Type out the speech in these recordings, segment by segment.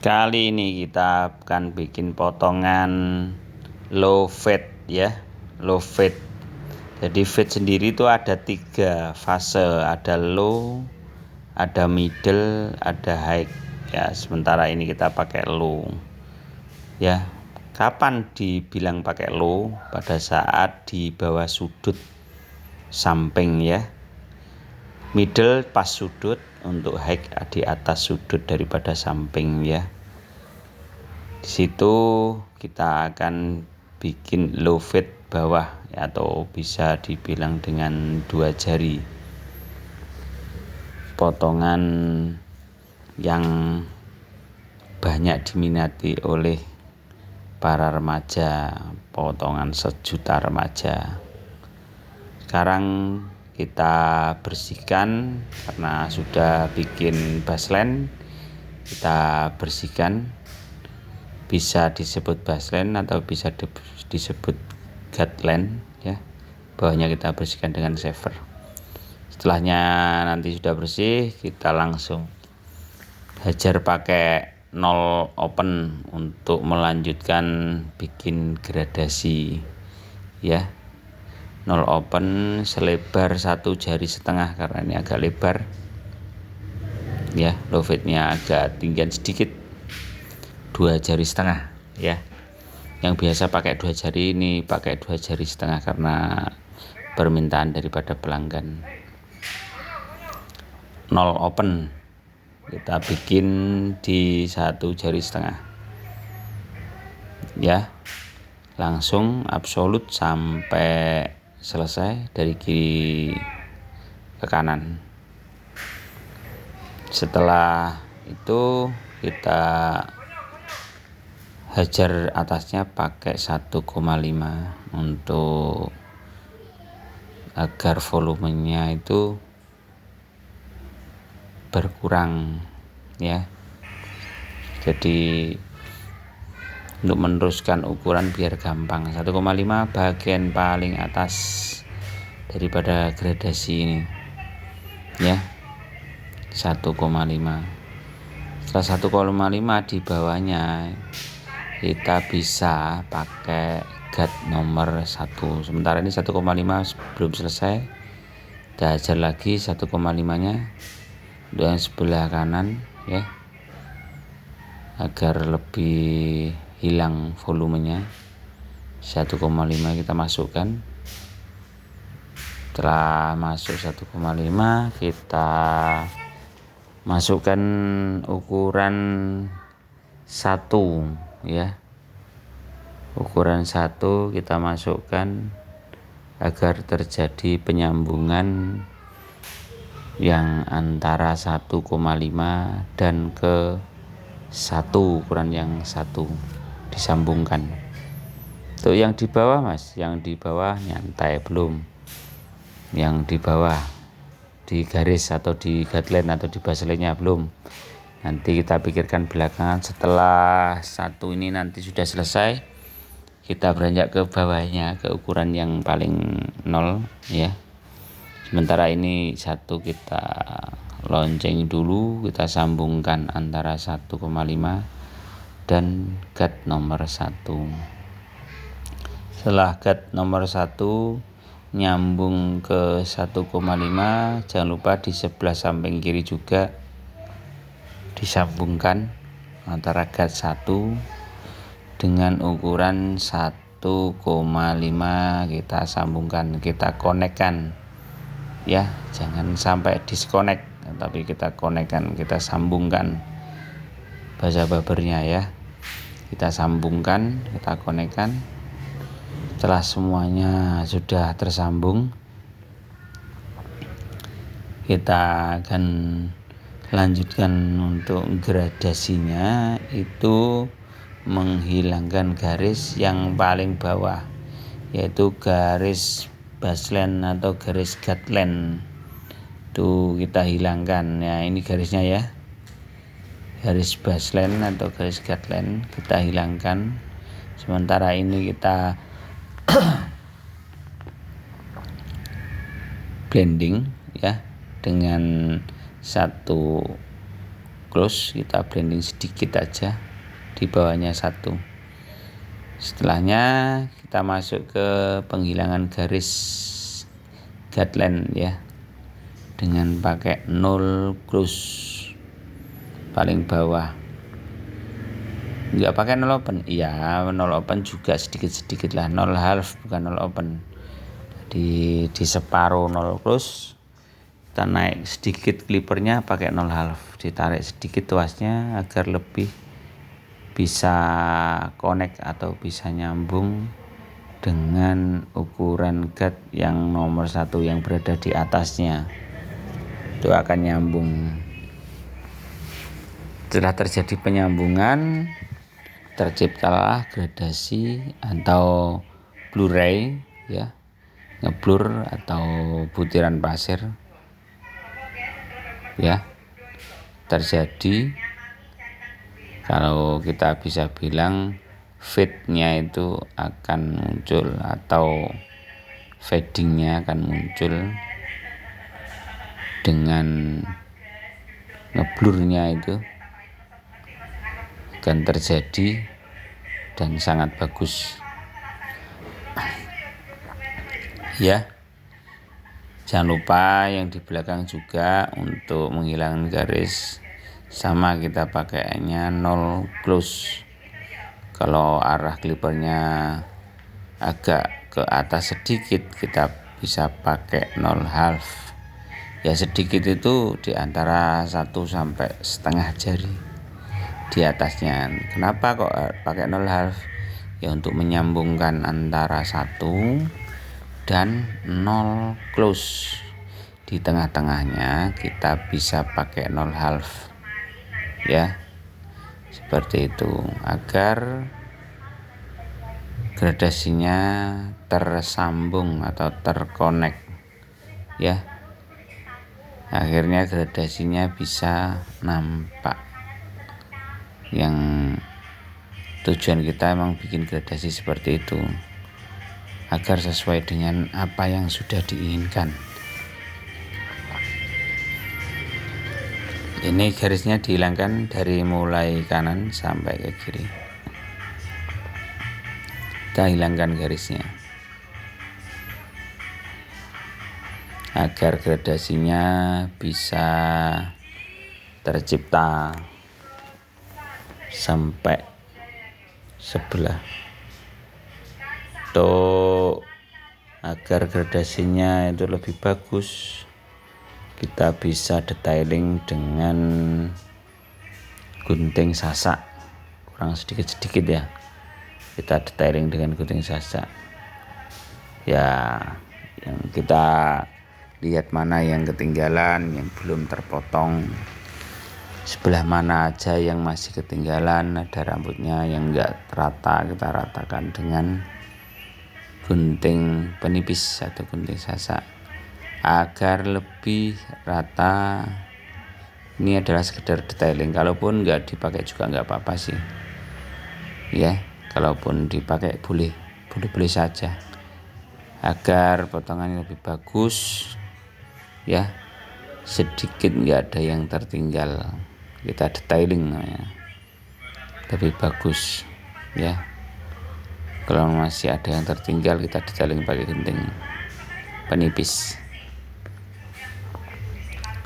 Kali ini kita akan bikin potongan low fade ya, low fade. Jadi fade sendiri itu ada 3 fase, ada low, ada middle, ada high. Ya, sementara ini kita pakai low. Ya, kapan dibilang pakai low? Pada saat di bawah sudut samping ya. Middle pas sudut, untuk high di atas sudut daripada samping ya. Di situ kita akan bikin low fade bawah ya, atau bisa dibilang dengan 2 jari. Potongan yang banyak diminati oleh para remaja, potongan 1.000.000 remaja. Sekarang kita bersihkan karena sudah bikin baseline, kita bersihkan. Bisa disebut baseline atau bisa disebut guideline ya. Bawahnya kita bersihkan dengan shaver. Setelahnya nanti sudah bersih, kita langsung hajar pakai 0 open untuk melanjutkan bikin gradasi ya. 0 open selebar 1,5 jari karena ini agak lebar ya. Low fade nya agak tinggian sedikit, 2,5 jari ya. Yang biasa pakai 2 jari, ini pakai 2,5 jari karena permintaan daripada pelanggan. 0 open kita bikin di 1,5 jari ya. Langsung absolut sampai selesai dari kiri ke kanan. Setelah itu kita hajar atasnya pakai 1,5 untuk agar volumenya itu berkurang ya. Jadi untuk meneruskan ukuran biar gampang, 1,5 bagian paling atas daripada gradasi ini ya. 1,5. Setelah 1,5 di bawahnya kita bisa pakai guide nomor 1. Sementara ini 1,5 belum selesai, kita hajar lagi 1,5 nya dengan sebelah kanan ya, agar lebih hilang volumenya. 1,5 kita masukkan. Setelah masuk 1,5 kita masukkan ukuran 1 ya. Ukuran 1 kita masukkan agar terjadi penyambungan yang antara 1,5 dan ke 1, ukuran yang 1 disambungkan. Untuk yang di bawah Mas, yang di bawah nyantai belum. Yang di bawah di garis atau di guideline atau di baseline-nya belum. Nanti kita pikirkan belakangan. Setelah 1 ini nanti sudah selesai, kita beranjak ke bawahnya, ke ukuran yang paling 0 ya. Sementara ini 1 kita lonceng dulu, kita sambungkan antara 1,5 dan guide nomor 1. Setelah guide nomor 1 nyambung ke 1,5, jangan lupa di sebelah samping kiri juga disambungkan antara guide 1 dengan ukuran 1,5, kita sambungkan, kita konekkan ya. Jangan sampai disconnect, tapi kita konekkan, kita sambungkan, bahasa babernya ya. Kita sambungkan, kita konekkan. Setelah semuanya sudah tersambung, kita akan lanjutkan untuk gradasinya, itu menghilangkan garis yang paling bawah, yaitu garis baseline atau garis guideline. Itu kita hilangkan ya. Ini garisnya ya, garis baseline atau garis guideline kita hilangkan. Sementara ini kita blending ya dengan 1 close, kita blending sedikit aja di bawahnya 1. Setelahnya kita masuk ke penghilangan garis guideline ya, dengan pakai 0 close paling bawah. Enggak pakai 0 open, iya 0 open juga sedikit-sedikit lah, 0 half bukan 0 open. Di separuh 0 close kita naik sedikit clippernya pakai 0 half, ditarik sedikit tuasnya agar lebih bisa connect atau bisa nyambung dengan ukuran guide yang nomor 1 yang berada di atasnya. Itu akan nyambung. Setelah terjadi penyambungan, terciptalah gradasi atau blur-ray ya, ngeblur atau butiran pasir ya, terjadi. Kalau kita bisa bilang fade-nya itu akan muncul atau fading-nya akan muncul dengan ngeblurnya, itu akan terjadi dan sangat bagus ya. Jangan lupa yang di belakang juga untuk menghilangkan garis sama kita pakainya 0 close. Kalau arah clippernya agak ke atas sedikit, kita bisa pakai 0 half ya, sedikit itu di antara 1 sampai setengah jari di atasnya. Kenapa kok pakai 0 half? Ya untuk menyambungkan antara 1 dan 0 close. Di tengah-tengahnya kita bisa pakai 0 half ya, seperti itu agar gradasinya tersambung atau terkonek ya. Akhirnya gradasinya bisa nampak. Yang tujuan kita emang bikin gradasi seperti itu agar sesuai dengan apa yang sudah diinginkan. Ini garisnya dihilangkan dari mulai kanan sampai ke kiri. Kita hilangkan garisnya agar gradasinya bisa tercipta sampai sebelah. Tuh, agar gradasinya itu lebih bagus, kita bisa detailing dengan gunting sasak, kurang sedikit-sedikit ya. Kita detailing dengan gunting sasak ya, yang kita lihat mana yang ketinggalan, yang belum terpotong, sebelah mana aja yang masih ketinggalan, ada rambutnya yang enggak rata, kita ratakan dengan gunting penipis atau gunting sasak agar lebih rata. Ini adalah sekedar detailing, kalaupun enggak dipakai juga enggak apa-apa sih ya. Kalaupun dipakai boleh saja agar potongannya lebih bagus ya, sedikit enggak ada yang tertinggal. Kita detailing namanya, lebih bagus ya. Kalau masih ada yang tertinggal, kita detailing pakai gunting penipis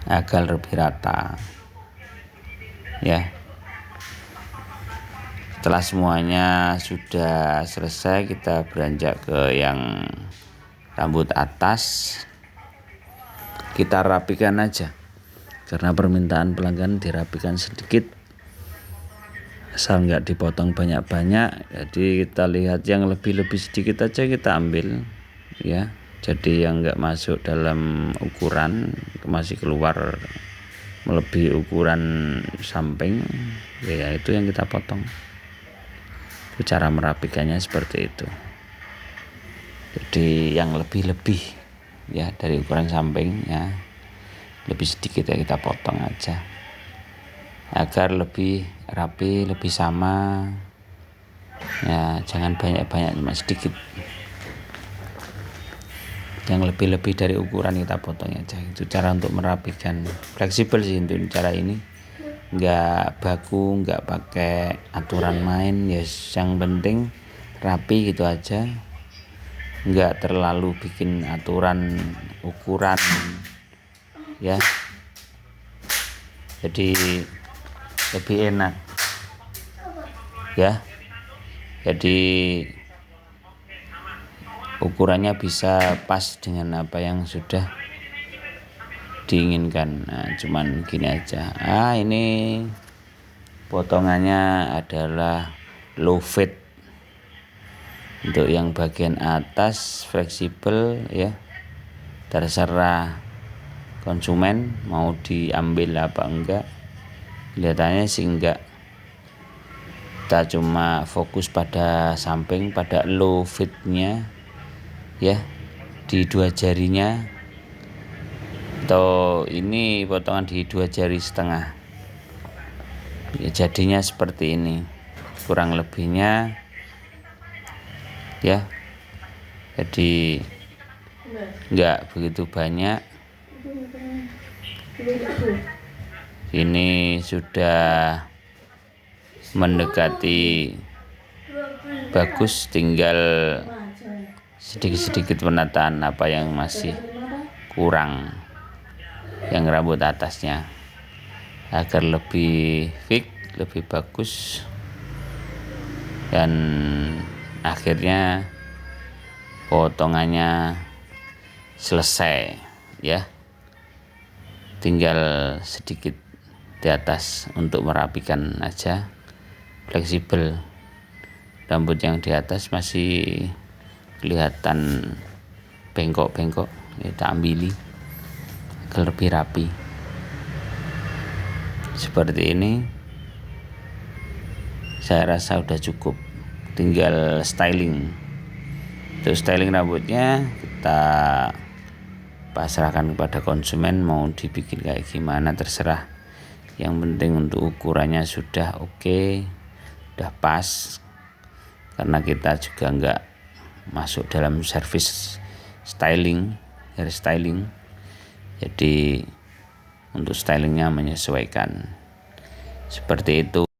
agar lebih rata ya. Setelah semuanya sudah selesai, kita beranjak ke yang rambut atas. Kita rapikan aja karena permintaan pelanggan dirapikan sedikit, asal nggak dipotong banyak-banyak. Jadi kita lihat yang lebih sedikit aja kita ambil ya. Jadi yang nggak masuk dalam ukuran, masih keluar melebihi ukuran samping ya, itu yang kita potong. Itu cara merapikannya seperti itu. Jadi yang lebih ya dari ukuran samping ya, lebih sedikit ya kita potong aja agar lebih rapi, lebih sama ya. Jangan banyak-banyak, cuma sedikit. Yang lebih dari ukuran kita potong aja. Itu cara untuk merapikan. Fleksibel sih untuk cara ini, nggak baku, nggak pakai aturan main, ya yang penting rapi gitu aja, nggak terlalu bikin aturan ukuran ya, jadi lebih enak ya. Jadi ukurannya bisa pas dengan apa yang sudah diinginkan. Nah, cuman gini aja. Ini potongannya adalah low fit. Untuk yang bagian atas fleksibel ya, terserah konsumen mau diambil apa enggak. Kelihatannya sih enggak. Kita cuma fokus pada samping, pada low fitnya ya, di 2 jarinya, atau ini potongan di 2 jari setengah ya, jadinya seperti ini kurang lebihnya ya. Jadi enggak begitu banyak. Ini sudah mendekati bagus, tinggal sedikit-sedikit penataan apa yang masih kurang, yang rambut atasnya, agar lebih fix, lebih bagus. Dan akhirnya potongannya selesai ya, tinggal sedikit di atas untuk merapikan aja. Fleksibel, rambut yang di atas masih kelihatan bengkok-bengkok, kita ambili agar lebih rapi seperti ini. Saya rasa udah cukup, tinggal styling. Untuk styling rambutnya kita pasrahkan kepada konsumen, mau dibikin kayak gimana terserah. Yang penting untuk ukurannya sudah oke, udah pas, karena kita juga enggak masuk dalam service styling, hair styling. Jadi untuk stylingnya menyesuaikan seperti itu.